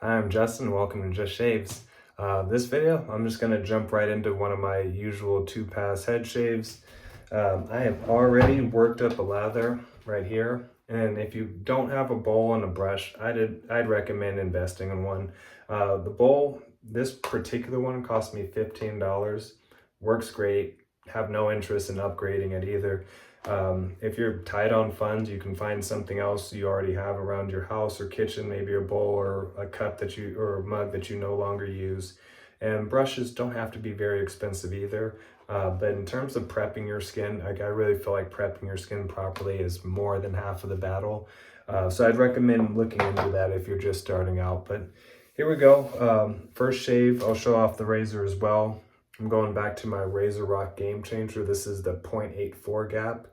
Hi, I'm Justin. Welcome to Just Shaves. This video, I'm just going to jump right into one of my usual 2-pass head shaves. I have already worked up a lather right here, and if you don't have a bowl and a brush, I'd recommend investing in one. The bowl, this particular one, cost me $15. Works great. Have no interest in upgrading it either. If you're tight on funds, you can find something else you already have around your house or kitchen, maybe a bowl or a cup or a mug that you no longer use. And brushes don't have to be very expensive either. But in terms of prepping your skin, I really feel like prepping your skin properly is more than half of the battle. So I'd recommend looking into that if you're just starting out. But here we go. First shave, I'll show off the razor as well. I'm going back to my RazoRock Game Changer. This is the 0.84 gap,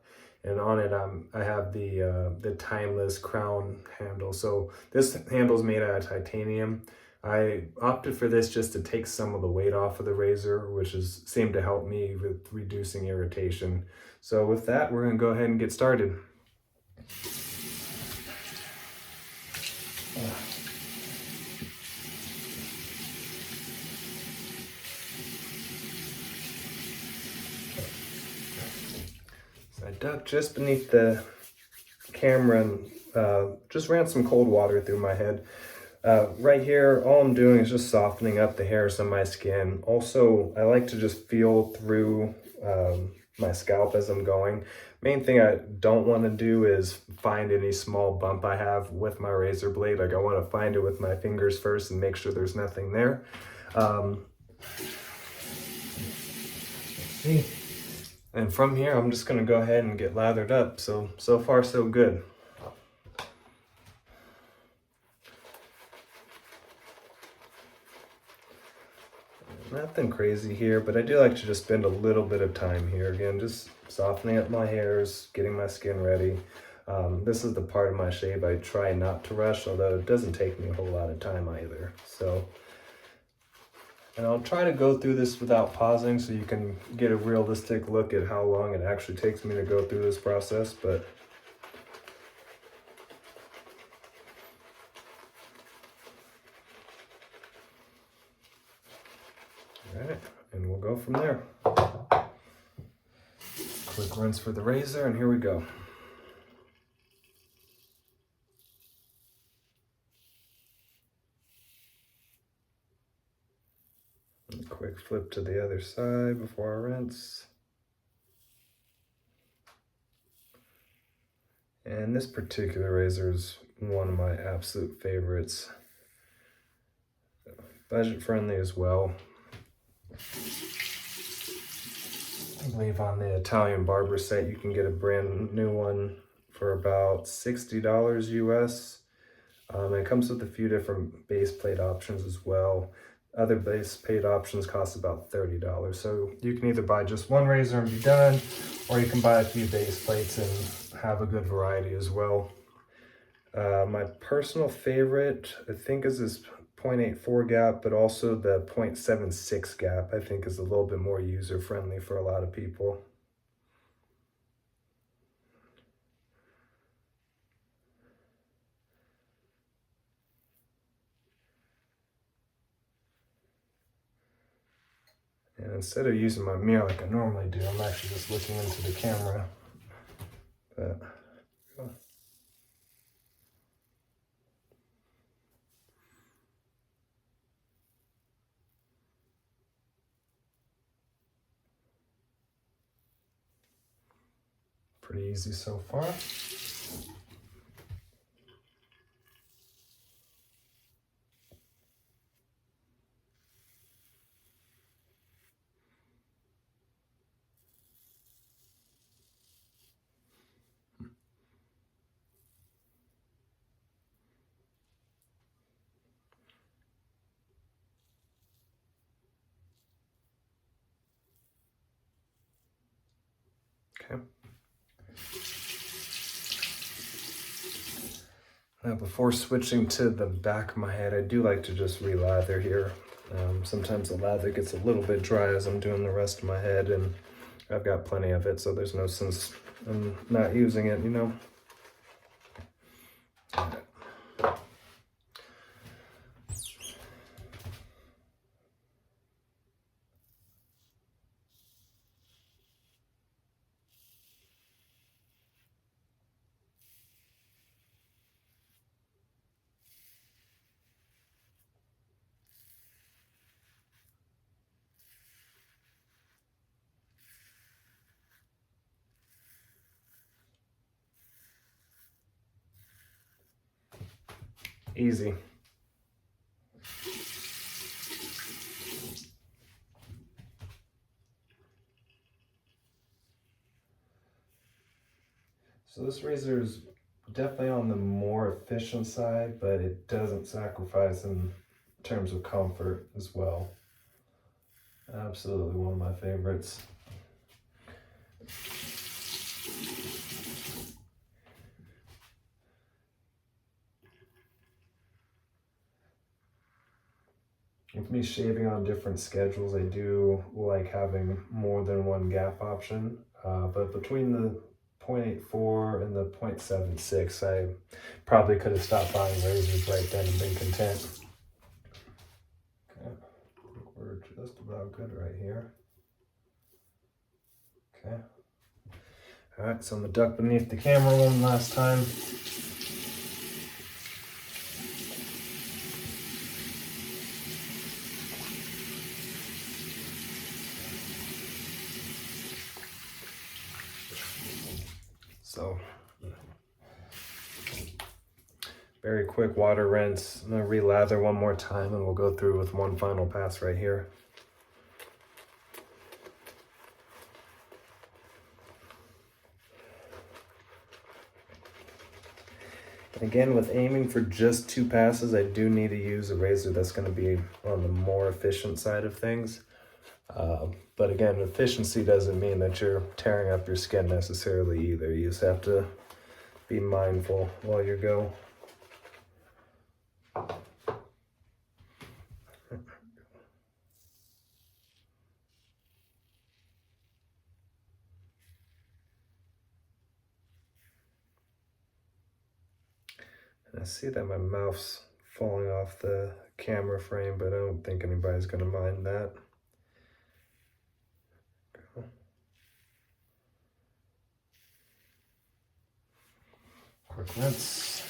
and on it I have the timeless crown handle. So this handle is made out of titanium. I opted for this just to take some of the weight off of the razor, which seemed to help me with reducing irritation. So with that, we're gonna go ahead and get started. So I ducked just beneath the camera and just ran some cold water through my head. Right here, all I'm doing is just softening up the hairs on my skin. Also, I like to just feel through my scalp as I'm going. Main thing I don't want to do is find any small bump I have with my razor blade. Like, I want to find it with my fingers first and make sure there's nothing there. Let's see. And from here, I'm just going to go ahead and get lathered up. So far, so good. Nothing crazy here, but I do like to just spend a little bit of time here. Again, just softening up my hairs, getting my skin ready. This is the part of my shave I try not to rush, although it doesn't take me a whole lot of time either. And I'll try to go through this without pausing so you can get a realistic look at how long it actually takes me to go through this process. But all right, and we'll go from there. Quick rinse for the razor, and here we go. Quick flip to the other side before I rinse. And this particular razor is one of my absolute favorites. Budget friendly as well. I believe on the Italian barber site you can get a brand new one for about $60 US. It comes with a few different base plate options as well. Other base plate options cost about $30. So you can either buy just one razor and be done, or you can buy a few base plates and have a good variety as well. My personal favorite, I think, is this 0.84 gap, but also the 0.76 gap, I think, is a little bit more user-friendly for a lot of people. And instead of using my mirror like I normally do, I'm actually just looking into the camera. But pretty easy so far. Okay. Now, before switching to the back of my head, I do like to just re-lather here. Sometimes the lather gets a little bit dry as I'm doing the rest of my head, and I've got plenty of it, so there's no sense in not using it, you know? Easy. So this razor is definitely on the more efficient side, but it doesn't sacrifice in terms of comfort as well. Absolutely one of my favorites. With me shaving on different schedules, I do like having more than one gap option, but between the 0.84 and the 0.76, I probably could have stopped buying razors right then and been content. Okay, we're just about good right here. Okay. All right, so I'm gonna duck beneath the camera one last time. So, very quick water rinse. I'm gonna re-lather one more time and we'll go through with one final pass right here. Again, with aiming for just 2 passes, I do need to use a razor that's going to be on the more efficient side of things. But again, efficiency doesn't mean that you're tearing up your skin necessarily either. You just have to be mindful while you go. And I see that my mouth's falling off the camera frame, but I don't think anybody's going to mind that. Quick rinse.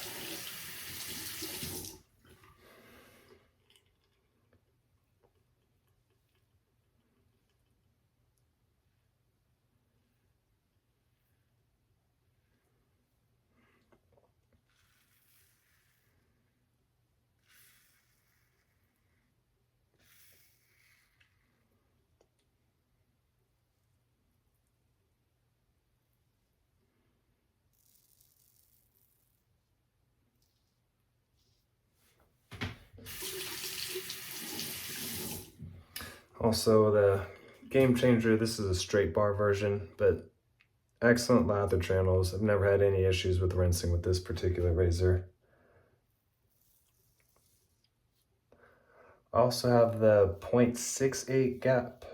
Also, the Game Changer, this is a straight bar version, but excellent lather channels. I've never had any issues with rinsing with this particular razor. I also have the 0.68 gap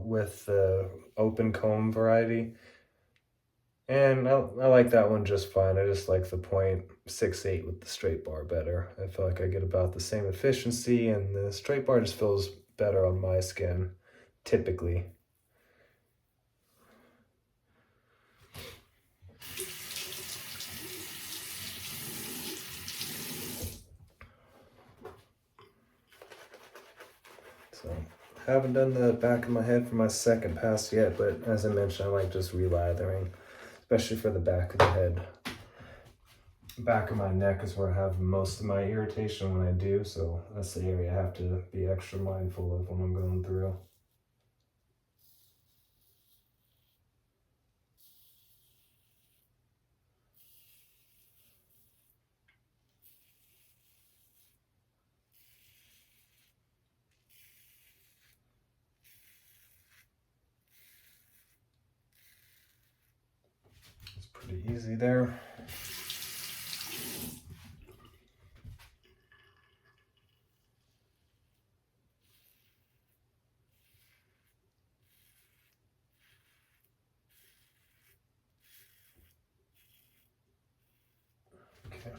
with the open comb variety. And I like that one just fine. I just like the 0.68 with the straight bar better. I feel like I get about the same efficiency, and the straight bar just feels better on my skin, typically. So, haven't done the back of my head for my second pass yet, but as I mentioned, I like just relathering, especially for the back of the head. Back of my neck is where I have most of my irritation when I do, so that's the area I have to be extra mindful of when I'm going through. It's pretty easy there. Okay.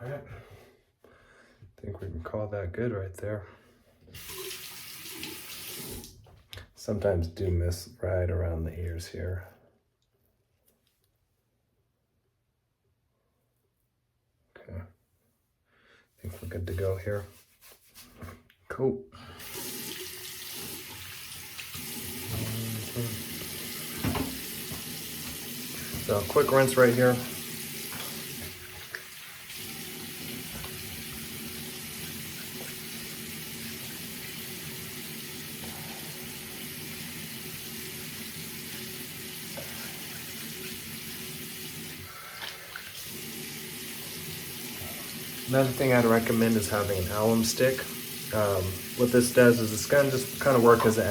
All right. I think we can call that good right there. Sometimes do miss right around the ears here. good to go here. Cool. So quick rinse right here. Another thing I'd recommend is having an alum stick. What this does is it's going to just kind of work as an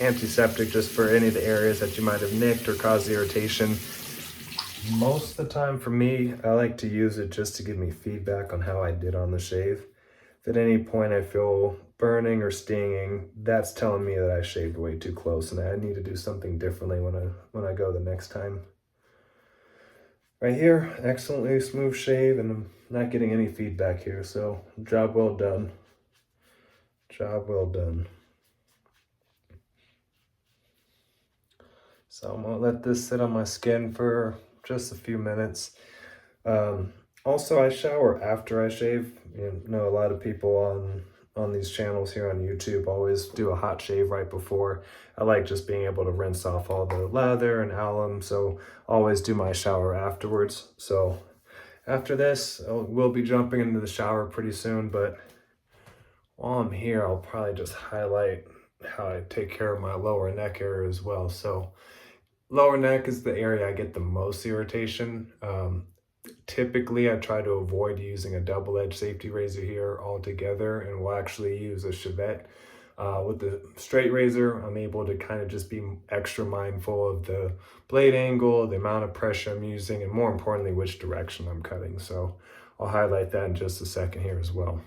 antiseptic just for any of the areas that you might have nicked or caused irritation. Most of the time for me, I like to use it just to give me feedback on how I did on the shave. If at any point I feel burning or stinging, that's telling me that I shaved way too close and I need to do something differently when I go the next time. Right here, excellently smooth shave, and I'm not getting any feedback here, so job well done. Job well done. So I'm gonna let this sit on my skin for just a few minutes. Also, I shower after I shave. You know, a lot of people on these channels here on YouTube always do a hot shave right before. I like just being able to rinse off all the lather and alum, so always do my shower afterwards. So after this, we'll be jumping into the shower pretty soon, but while I'm here, I'll probably just highlight how I take care of my lower neck area as well. So lower neck is the area I get the most irritation. Typically, I try to avoid using a double-edged safety razor here altogether, and will actually use a chevette. With the straight razor, I'm able to kind of just be extra mindful of the blade angle, the amount of pressure I'm using, and more importantly, which direction I'm cutting. So I'll highlight that in just a second here as well.